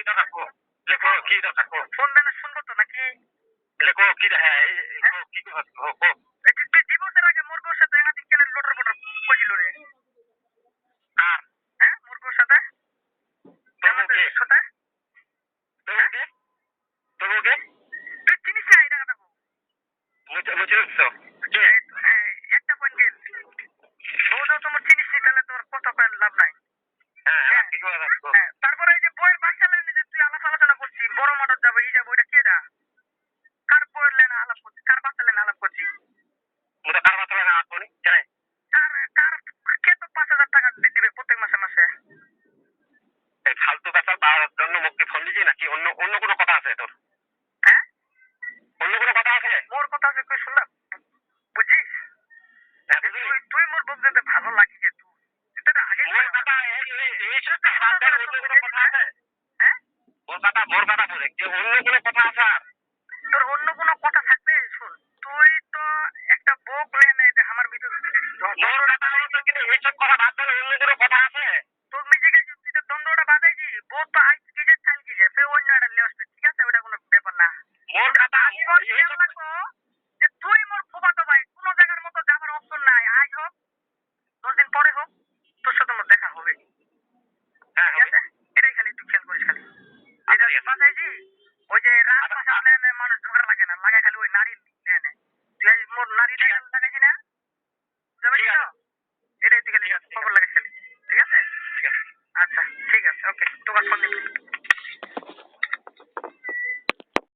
কিটা থাকবো লেখো কিটা থাকবো ফোন দেন শুনবো তো নাকি লেখো কি হ্যাঁ কি কথা তুই দিবসের আগে মোর বউর সাথে একাধিক কেন লোটার পোটার কইছিল রে আর হ্যাঁ মোর বউর সাথে তোকে সাথে তোকে তুই চিনিস না এই জায়গাটা মুচিস তো একটা পয়েন্ট গেল বউ তো তোমার চিনিস নি তাহলে তোর কত পয়েন্ট লাভ নাই হ্যাঁ কি কথা থাকবো তারপরে এই যে বইয়ের বাচ্চা লাইনে যে তুই আলাপ আলোচনা করছিস বড় মাঠত যাবো এই যাবো এটা কেডা কার বইয়ের লাইনে আলাপ করছিস কার বাচ্চা লাইনে আলাপ করছিস মুটা কার বাতলে না আপনি কেন কার কার কে তো 5,000 টাকা দিবে প্রত্যেক মাসে মাসে এই ফালতু কথা পাওয়ার জন্য মুক্তি ফোন দিছি নাকি অন্য অন্য কোনো কথা আছে তোর হ্যাঁ অন্য কোনো কথা আছে মোর কথা আছে কই শুনলাম বুঝছিস তুই মোর বউ যেতে ভালো লাগি যে তুই এটা আগে মোর কথা এই সব কথা অন্য কোনো কথা আছে হ্যাঁ মোর কথা বলে যে অন্য কোনো কথা আছে আর তোর অন্য কোনো কথা থাকবে শুন তুই তো একটা বউ প্লেন এই যে আমার ভিতর মোর কথা হলো কিন্তু এই সব কথা বাদ দিলে অন্য কোনো কথা আছে তোর নিজেকে তুই তো দ্বন্দ্বটা বাজাইছি বউ তো আজ কি যে কাল কি যে ফে অন্য একটা লেসবে ঠিক আছে ওটা কোনো ব্যাপার না মোর কথা এই সব লাগবো যে তুই মোর ফুফাতো ভাই কোনো জায়গার মতো যাবার অপশন নাই আজ হোক 10 দিন পরে হোক তোর সাথে মোর দেখা হবে হ্যাঁ ঠিক আছে এটাই খালি তুই খেয়াল করিস খালি এটা বাজাইছি ওই যে রাত পাশা প্ল্যানে মানুষ ঝগড়া লাগে না লাগে খালি ওই নারীর